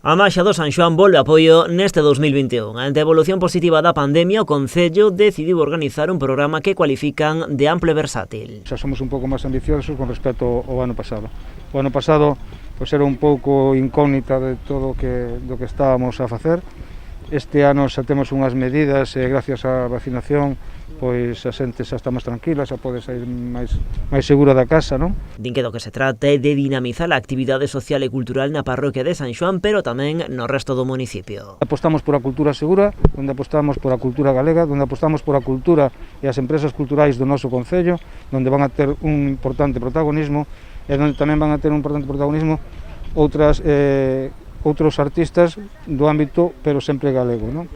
A Marcha do San Xoán volve apoio neste 2021. Ante a evolución positiva da pandemia, o Concello decidiu organizar un programa que cualifican de amplio e versátil. Xa somos un pouco máis ambiciosos con respecto ao ano pasado. O ano pasado era un pouco incógnita de todo do que estábamos a facer. Este ano xa temos unhas medidas e gracias á vacinación pois a xente xa está máis tranquila, xa pode sair máis segura da casa, non? Din que do que se trata é de dinamizar a actividade social e cultural na parroquia de San Xoán, pero tamén no resto do municipio. Apostamos por a cultura segura, onde apostamos por a cultura galega, onde apostamos por a cultura e as empresas culturais do noso concello, onde van a ter un importante protagonismo e onde tamén van a ter un importante protagonismo outros artistas do ámbito, pero sempre galego, non?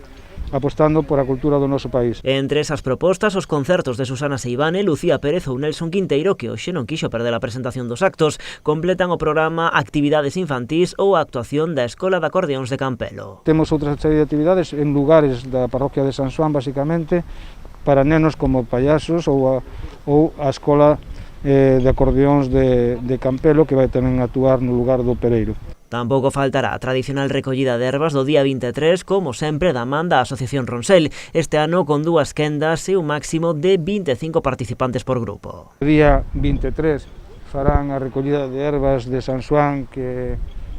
Apostando por a cultura do noso país. Entre esas propostas, os concertos de Susana Seivane, Lucía Pérez ou Nelson Quinteiro, que hoxe non quixo perder a presentación dos actos, completan o programa Actividades Infantís ou a actuación da Escola de Acordeóns de Campelo. Temos outra serie de actividades en lugares da parroquia de San Xoán, basicamente, para nenos como payasos ou a Escola de Acordeóns de Campelo, que vai tamén actuar no lugar do Pereiro. Tampouco faltará a tradicional recollida de ervas do día 23, como sempre da man da Asociación Ronsel, este ano con 2 quendas e un máximo de 25 participantes por grupo. O día 23 farán a recollida de ervas de San Xoán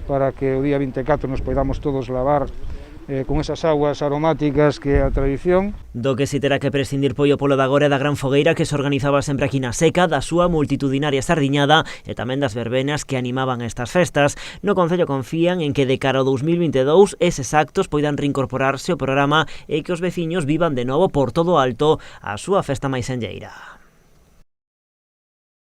para que o día 24 nos podamos todos lavar con esas aguas aromáticas que é a tradición. Do que si terá que prescindir Pollo polo de agora da gran fogueira que se organizaba sempre aquí na Seca, da súa multitudinaria sardiñada e tamén das verbenas que animaban estas festas. No Concello confían en que de cara ao 2022 eses actos poidan reincorporarse ao programa e que os veciños vivan de novo por todo alto a súa festa máis enlleira.